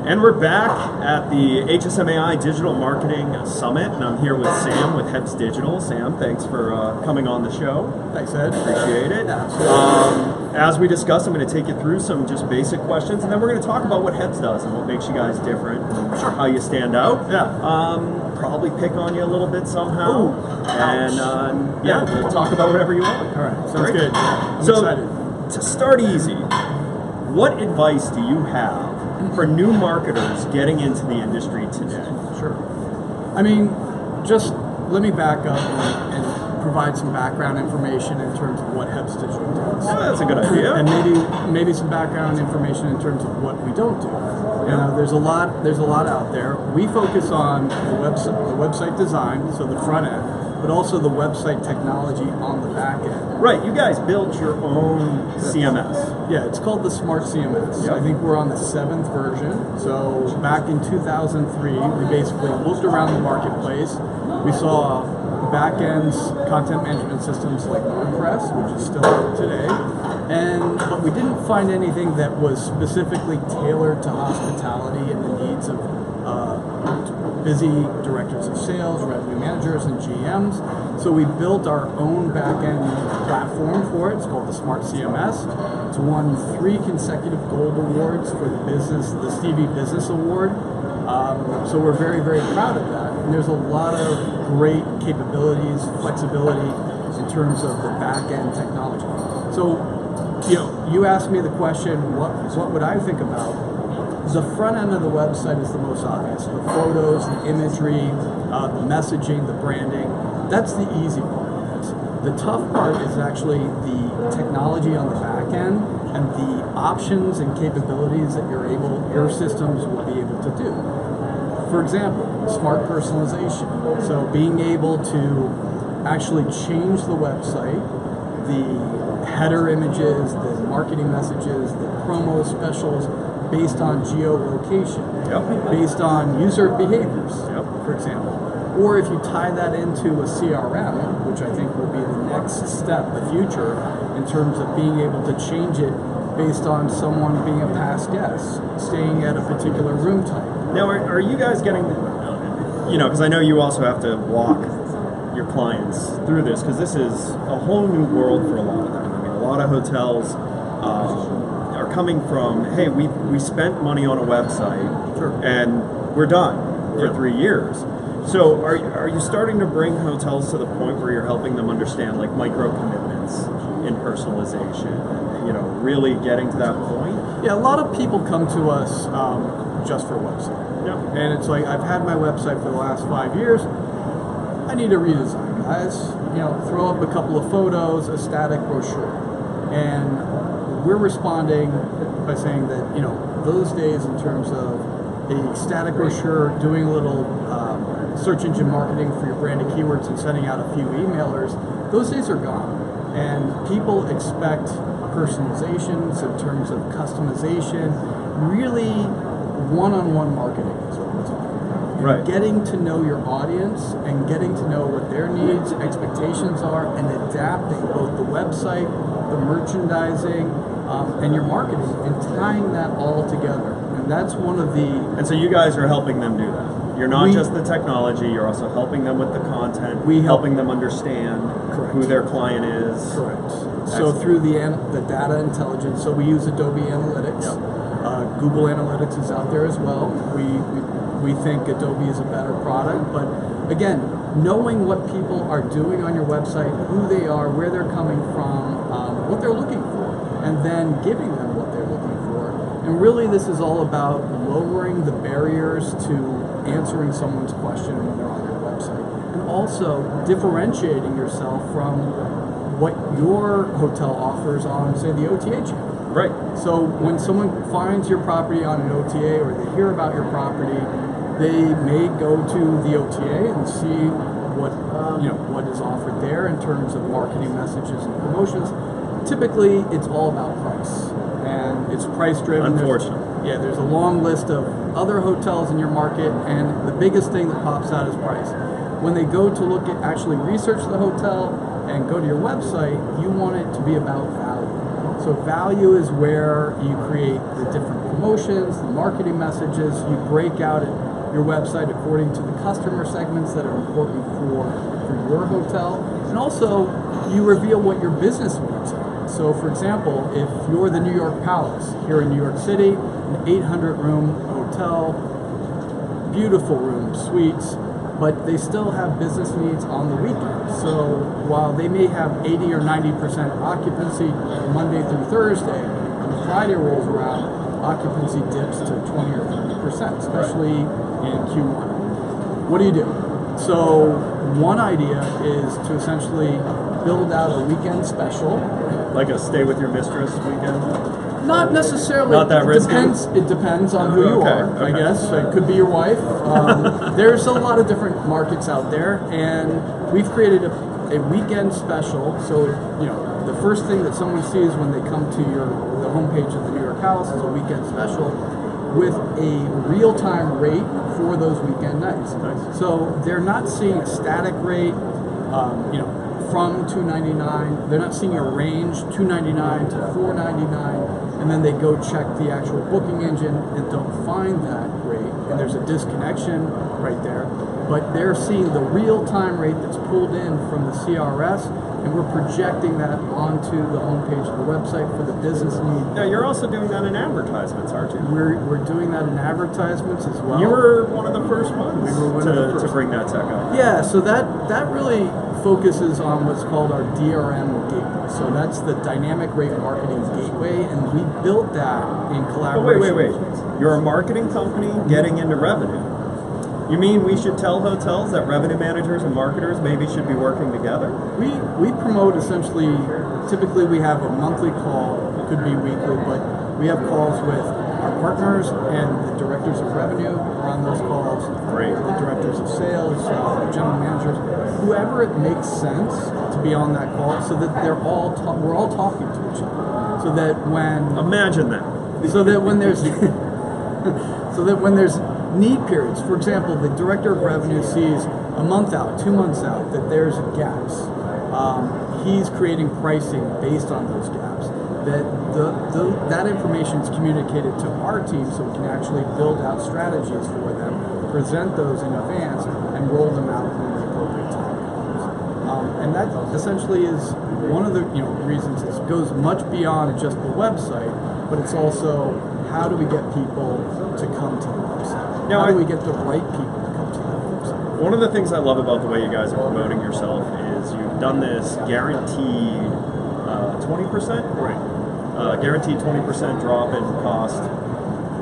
And we're back at the HSMAI Digital Marketing Summit, and I'm here with Sam with HeBs Digital. Sam, thanks for coming on the show. Thanks, Ed. Appreciate it. Absolutely. As we discussed, I'm going to take you through some just basic questions, and then we're going to talk about what HeBs does and what makes you guys different, and how you stand out. Yeah. Probably pick on you a little bit somehow. Ooh, and yeah, we'll talk about whatever you want. All right, sounds good. I'm so, excited. To start easy, what advice do you have for new marketers getting into the industry today? Sure. I mean, just let me back up and provide some background information in terms of what HeBs Digital does. Yeah, that's a good idea. And maybe some background information in terms of what we don't do. You know, there's a lot out there. We focus on the website design, so the front end, but also the website technology on the back end. Right, you guys built your own CMS. Yeah, it's called the Smart CMS. Yep. I think we're on the 7th version. So back in 2003, we basically looked around the marketplace. We saw back-end content management systems like WordPress, which is still out today, but we didn't find anything that was specifically tailored to hospitality and the needs of busy directors of sales, revenue managers, and GMs. So we built our own back-end platform for it. It's called the Smart CMS. It's won 3 consecutive gold awards for the Stevie Business Award. So we're very, very proud of that. And there's a lot of great capabilities, flexibility in terms of the back-end technology. So, you asked me the question, what would I think about? The front end of the website is the most obvious. The photos, the imagery, the messaging, the branding. That's the easy part of it. The tough part is actually the technology on the back end and the options and capabilities that your systems will be able to do. For example, smart personalization. So being able to actually change the website, the header images, the marketing messages, the promo specials, based on geolocation, based on user behaviors, for example. Or if you tie that into a CRM, which I think will be the next step, the future, in terms of being able to change it based on someone being a past guest, staying at a particular room type. Now, are you guys getting, because I know you also have to walk your clients through this, because this is a whole new world for a lot of them. I mean, a lot of hotels are coming from, hey, we spent money on a website, and we're done for 3 years. So are you starting to bring hotels to the point where you're helping them understand like micro commitments in personalization, and, really getting to that point? Yeah, a lot of people come to us just for a website. Yep. And it's like, I've had my website for the last 5 years. I need a redesign, guys. Throw up a couple of photos, a static brochure. And we're responding by saying that, those days in terms of a static brochure, doing a little search engine marketing for your branded keywords and sending out a few emailers, those days are gone. And people expect personalizations in terms of customization, really one-on-one marketing is what we're talking about. Right. Getting to know your audience and getting to know what their needs, expectations are, and adapting both the website, the merchandising, and your marketing, and tying that all together. And that's one of the... And so you guys are helping them do that. You're not just the technology, you're also helping them with the content, helping them understand who their client is. Correct. So through the data intelligence, so we use Adobe Analytics. Google Analytics is out there as well. We think Adobe is a better product, but again, knowing what people are doing on your website, who they are, where they're coming from, what they're looking for, and then giving them what they're looking for. And really this is all about lowering the barriers to answering someone's question when they're on your website, and also differentiating yourself from what your hotel offers on, say, the OTA channel. Right. So when someone finds your property on an OTA, or they hear about your property, they may go to the OTA and see what is offered there in terms of marketing messages and promotions. Typically, it's all about price, and it's price driven. Unfortunately. There's a long list of other hotels in your market, and the biggest thing that pops out is price. When they go to look at actually research the hotel and go to your website, you want it to be about value. So value is where you create the different promotions, the marketing messages. You break out your website according to the customer segments that are important for your hotel. And also, you reveal what your business needs are. So, for example, if you're the New York Palace here in New York City, an 800-room hotel, beautiful rooms, suites, but they still have business needs on the weekend. So while they may have 80 or 90% occupancy Monday through Thursday, when Friday rolls around, occupancy dips to 20 or 30%, especially in Q1. What do you do? So one idea is to essentially build out a weekend special. Like a stay with your mistress weekend? Not necessarily. Not that risky? It depends on who you are, I guess. It could be your wife. There's a lot of different markets out there, and we've created a weekend special. So, the first thing that someone sees when they come to the homepage of the New York Palace is a weekend special with a real-time rate for those weekend nights. Nice. So they're not seeing a static rate, from $299. They're not seeing a range $299 to $499, and then they go check the actual booking engine and don't find that rate, and there's a disconnection right there. But they're seeing the real-time rate that's pulled in from the CRS, and we're projecting that onto the homepage of the website for the business need. Now, you're also doing that in advertisements, aren't you? We're doing that in advertisements as well. You were one of the first ones We were one of the first. to bring that tech up. Yeah, so that really focuses on what's called our DRM gateway. So that's the Dynamic Rate Marketing Gateway, and we built that in collaboration. Wait. You're a marketing company getting into revenue. You mean we should tell hotels that revenue managers and marketers maybe should be working together? We promote essentially, typically we have a monthly call, it could be weekly, but we have calls with our partners and the directors of revenue are on those calls. Great. The directors of sales, general managers, whoever it makes sense to be on that call, so that we're all talking to each other. So that when Imagine that. so that when there's need periods, for example, the director of revenue sees a month out, 2 months out, that there's gaps. He's creating pricing based on those gaps. That information is communicated to our team, so we can actually build out strategies for them, present those in advance, and roll them out when the appropriate time comes. And that essentially is one of the reasons. This goes much beyond just the website, but it's also how do we get people to come to the website? How do we get the right people to come to the website? One of the things I love about the way you guys are promoting yourself is you've done this guaranteed 20%? Right. Guaranteed 20% drop in cost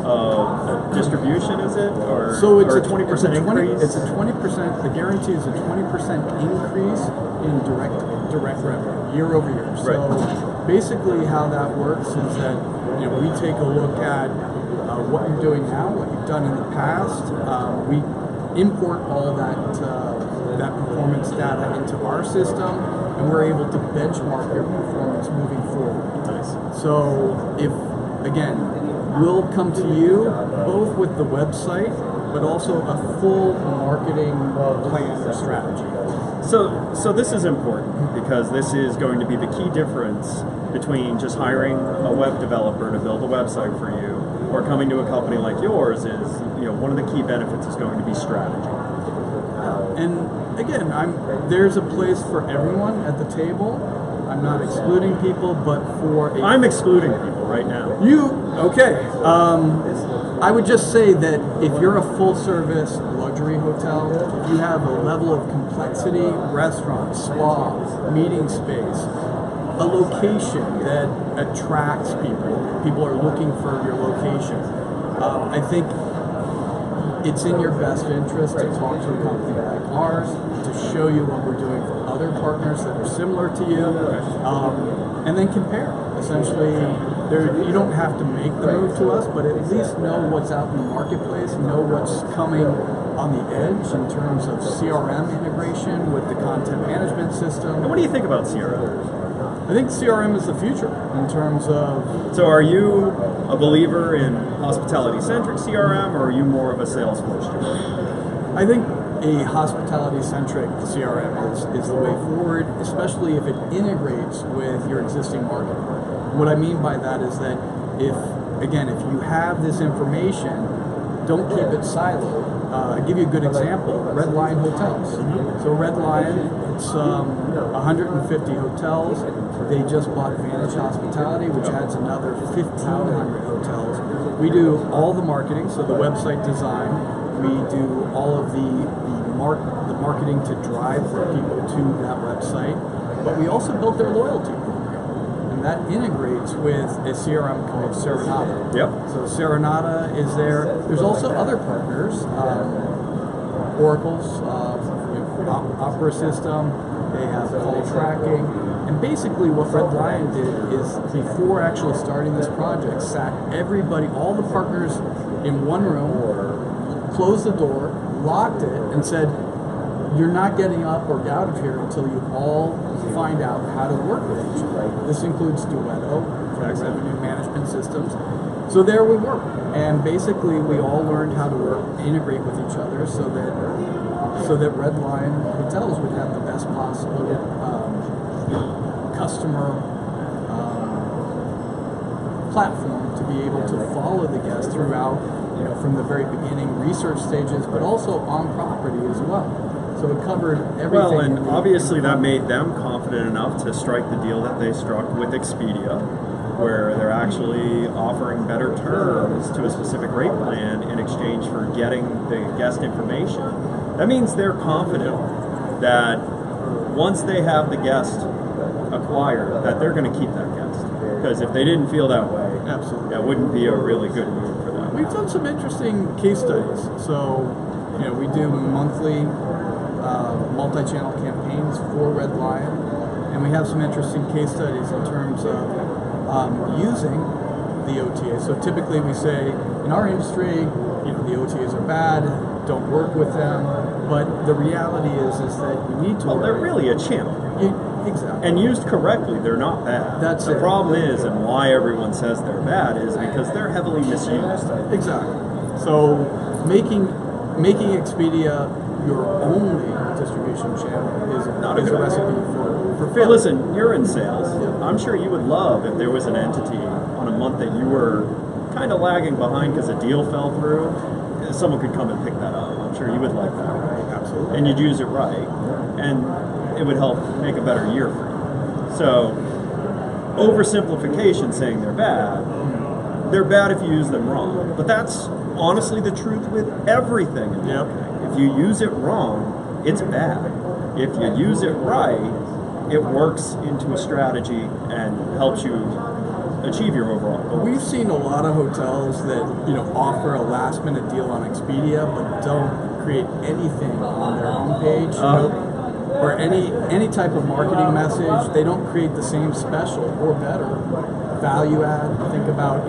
of distribution, is it? So it's or a 20% increase? It's a 20%, the guarantee is a 20% increase in direct revenue year over year. So basically how that works is that we take a look at what you're doing now, what you've done in the past. We import all that performance data into our system, and we're able to benchmark your performance moving forward. Nice. So we'll come to you both with the website, but also a full marketing plan or strategy. So this is important because this is going to be the key difference between just hiring a web developer to build a website for you or coming to a company like yours is, one of the key benefits is going to be strategy. And again, there's a place for everyone at the table. I'm not excluding people, but I'm excluding people right now. Okay. I would just say that if you're a full-service luxury hotel, if you have a level of complexity, restaurant, spa, meeting space, a location that attracts people are looking for your location, I think it's in your best interest to talk to a company like ours, to show you what we're doing for other partners that are similar to you, and then compare. Essentially, you don't have to make the move to us, but at least know what's out in the marketplace, know what's coming on the edge in terms of CRM integration with the content management system. And what do you think about CRM? I think CRM is the future in terms of... So are you a believer in hospitality-centric CRM, or are you more of a Salesforce user? I think a hospitality-centric CRM is the way forward, especially if it integrates with your existing marketing. What I mean by that is that if again, if you have this information, don't keep it siloed. I'll give you a good example, Red Lion Hotels. So Red Lion, it's 150 hotels. They just bought Vantage Hospitality, which adds another 1,500 hotels. We do all the marketing, so the website design. We do all of the marketing to drive people to that website. But we also built their loyalty program, and that integrates with a CRM called Serenata. Yep. So Serenata is there. There's also other partners, Oracle's Opera system. They have call tracking. And basically what Red Lion did is, before actually starting this project, sat everybody, all the partners in one room, closed the door, locked it, and said, you're not getting up or out of here until you all find out how to work with each other. This includes Duetto, revenue management systems. So there we were. And basically we all learned how to integrate with each other so that Red Lion Hotels would have the best possible customer platform to be able to follow the guests throughout, from the very beginning research stages, but also on property as well. So it covered everything. Well, and obviously that made them confident enough to strike the deal that they struck with Expedia, where they're actually offering better terms to a specific rate plan in exchange for getting the guest information. That means they're confident that once they have the guest acquired, that they're going to keep that guest. Because if they didn't feel that way, absolutely, that wouldn't be a really good move for them. We've done some interesting case studies. So, we do monthly multi-channel campaigns for Red Lion, and we have some interesting case studies in terms of using the OTA. So typically we say, in our industry, the OTAs are bad, don't work with them, but the reality is that you need to. Well, they're really a channel. Exactly. And used correctly, they're not bad. That's the problem is, and why everyone says they're bad, is because they're heavily misused. Exactly. So making Expedia your only distribution channel is not a recipe for failure. Well, listen, you're in sales. Yeah. I'm sure you would love if there was an entity on a month that you were kind of lagging behind because a deal fell through. Someone could come and pick that up. I'm sure you would like that, right? Absolutely. And you'd use it right, and it would help make a better year for you. So, oversimplification saying they're bad if you use them wrong. But that's honestly the truth with everything in marketing. If you use it wrong, it's bad. If you use it right, it works into a strategy and helps you achieve your overall goals. We've seen a lot of hotels that offer a last minute deal on Expedia but don't create anything on their homepage or any type of marketing message. They don't create the same special or better value add. Think about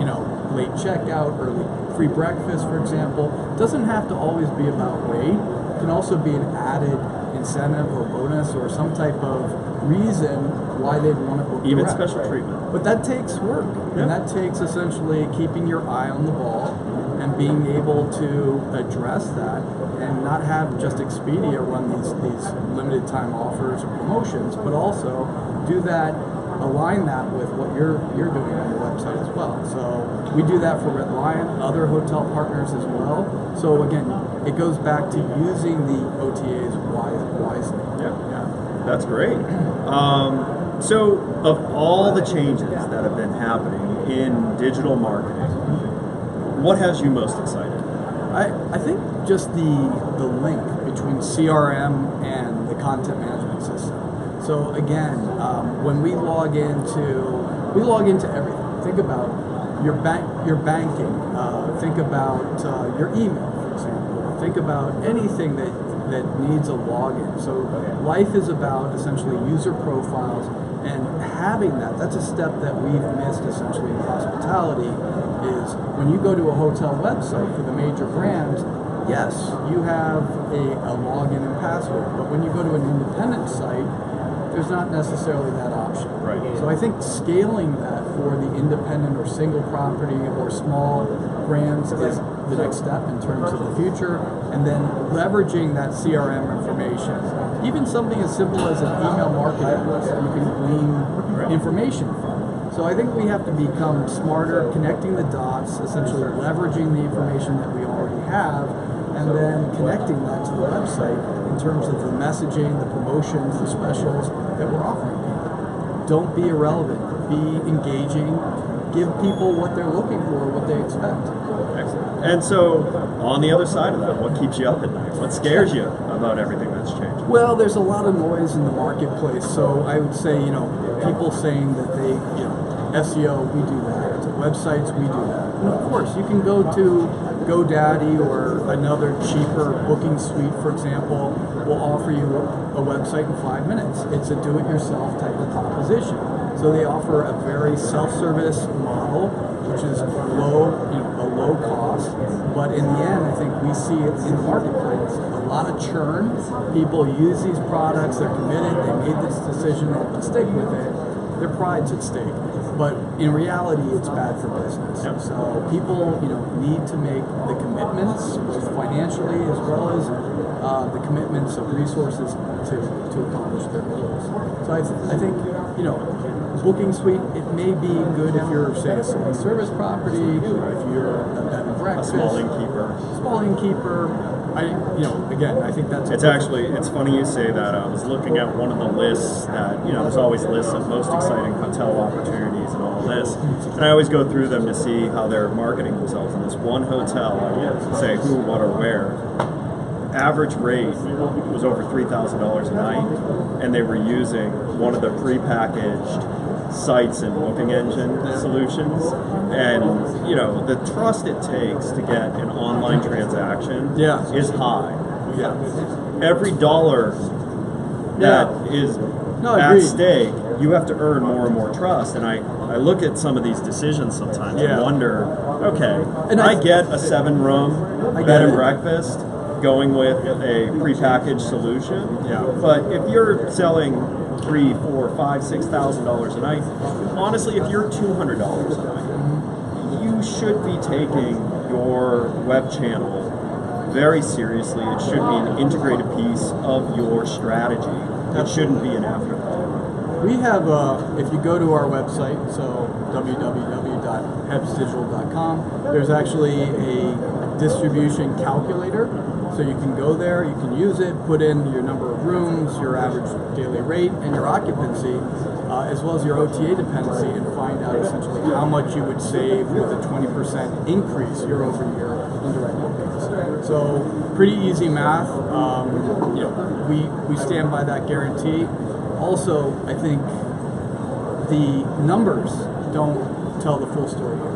late checkout, early free breakfast, for example. It doesn't have to always be about rate. It can also be an added incentive or bonus or some type of reason why they'd want to book even direct, special treatment. But that takes work, and that takes essentially keeping your eye on the ball and being able to address that and not have just Expedia run these limited time offers or promotions, but also do that, align that with what you're doing on your website as well. So we do that for Red Lion, other hotel partners as well. So again, it goes back to using the OTAs wisely. Yeah. That's great. So of all the changes that have been happening in digital marketing, what has you most excited? I think just the link between CRM and the content management system. So again, when we log into everything. Think about your banking. Think about your email, for example. Think about anything that needs a login. So life is about essentially user profiles, and having that's a step that we've missed essentially in hospitality. Is when you go to a hotel website for the major brands, yes, you have a login and password, but when you go to an independent site, there's not necessarily that option. Right. So I think scaling that for the independent or single property or small brands is the next step in terms of the future, and then leveraging that CRM information. Even something as simple as an email marketing list you can glean information from. So I think we have to become smarter, connecting the dots, essentially leveraging the information that we already have, and then connecting that to the website in terms of the messaging, the promotions, the specials that we're offering people. Don't be irrelevant. Be engaging. Give people what they're looking for, what they expect. Excellent. And so, on the other side of that, what keeps you up at night? What scares you about everything that's changed? Well, there's a lot of noise in the marketplace, so I would say, people saying that they, SEO, we do that. Websites, we do that. And of course, you can go to GoDaddy or another cheaper booking suite, for example, will offer you a website in 5 minutes. It's a do-it-yourself type of proposition. So they offer a very self-service model, which is a low cost. But in the end, I think we see it in the marketplace. A lot of churn. People use these products. They're committed. They made this decision. They have to stick with it. Their pride's at stake. But in reality, it's bad for business. Yep. So people, need to make the commitments, both financially as well as the commitments of resources to accomplish their goals. So I think, booking suite, it may be good if you're, say, a service property, or if you're a bed and breakfast, A small innkeeper. Again, I think that's. It's funny you say that. I was looking at one of the lists that, there's always lists of most exciting hotel opportunities and all this. And I always go through them to see how they're marketing themselves. And this one hotel, I won't say who, what, or where, average rate was over $3,000 a night. And they were using one of the prepackaged sites and booking engine solutions, and the trust it takes to get an online transaction is high. Every dollar that is at stake, you have to earn more and more trust. And I look at some of these decisions sometimes and wonder, okay, and I get a 7-room bed and breakfast going with a prepackaged solution, but if you're selling $3,000, $4,000, $5,000, $6,000 a night. Honestly, if you're $200 a night, you should be taking your web channel very seriously. It should be an integrated piece of your strategy. It shouldn't be an afterthought. We have, if you go to our website, so www.HeBsDigital.com, there's actually a distribution calculator. So you can go there, you can use it, put in your number of rooms, your average daily rate, and your occupancy, as well as your OTA dependency, and find out essentially how much you would save with a 20% increase year over year in direct bookings. So pretty easy math. We stand by that guarantee. Also, I think the numbers don't tell the full story here.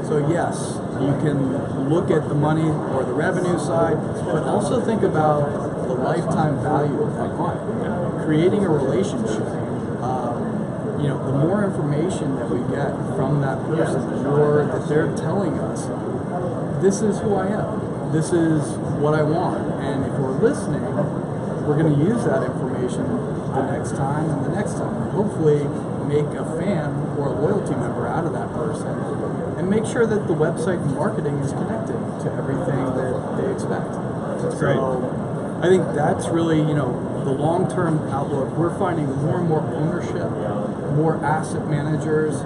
So yes, you can look at the money or the revenue side, but also think about the lifetime value of that client. Creating a relationship. The more information that we get from that person, the more that they're telling us, this is who I am. This is what I want. And if we're listening, we're going to use that information the next time and the next time. And hopefully make a fan or a loyalty member out of that person, and make sure that the website and marketing is connected to everything that they expect. That's great. So I think that's really, the long-term outlook. We're finding more and more ownership, more asset managers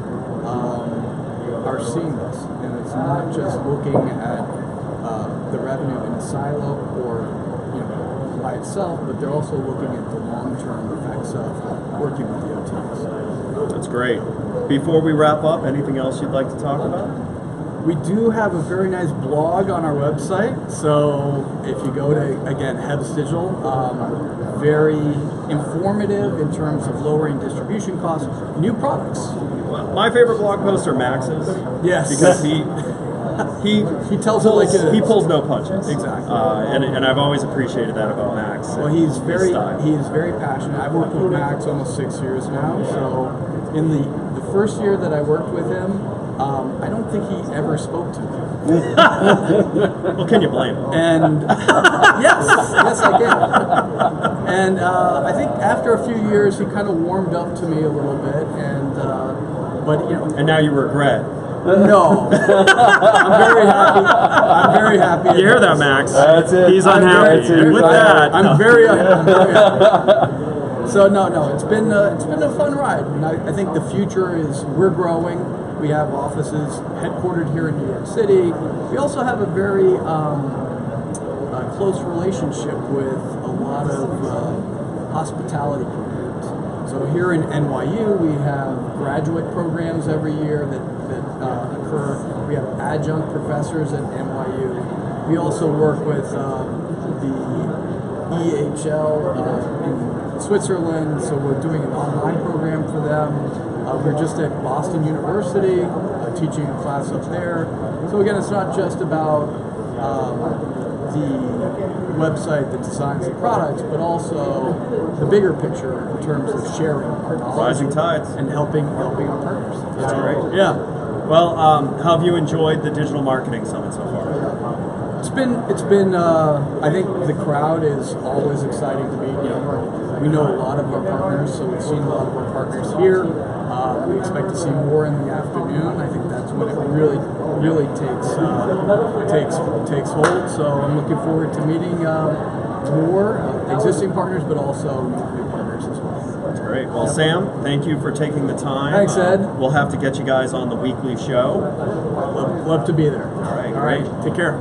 are seeing this, and it's not just looking at the revenue in a silo or by itself, but they're also looking at the long-term effects of working with the OTAs. That's great. Before we wrap up, anything else you'd like to talk about? We do have a very nice blog on our website, so if you go to, again, HeBs Digital, very informative in terms of lowering distribution costs, new products. Well, my favorite blog posts are Max's. Yes. Because he tells it like it is. He pulls no punches. Exactly. And I've always appreciated that about Max. Well, he's very passionate. I've worked with Max almost 6 years now, so in the first year that I worked with him, I don't think he ever spoke to me. Well, can you blame him? And yes, I can. And I think after a few years, he kind of warmed up to me a little bit, And now you regret. No, I'm very happy. You hear that, Max? That's it. He's unhappy. With that, I'm very happy. So no, it's been a fun ride, and I think the future is we're growing. We have offices headquartered here in New York City. We also have a very close relationship with a lot of hospitality programs. So here in NYU, we have graduate programs every year that occur. We have adjunct professors at NYU. We also work with the EHL in Switzerland, so we're doing an online program for them. We're just at Boston University teaching a class up there. So again, it's not just about the website that designs the products, but also the bigger picture in terms of sharing our knowledge, Rising tides, and helping our partners. That's great. Yeah. Well, how have you enjoyed the Digital Marketing Summit so far? It's been. I think the crowd is always exciting to meet. We know a lot of our partners, so we've seen a lot of our partners here. We expect to see more in the afternoon. I think that's when it really takes hold. So I'm looking forward to meeting more existing partners, but also new partners as well. That's great. Well, Sam, thank you for taking the time. Thanks, Ed. We'll have to get you guys on the weekly show. Love to be there. All right, All right. Take care.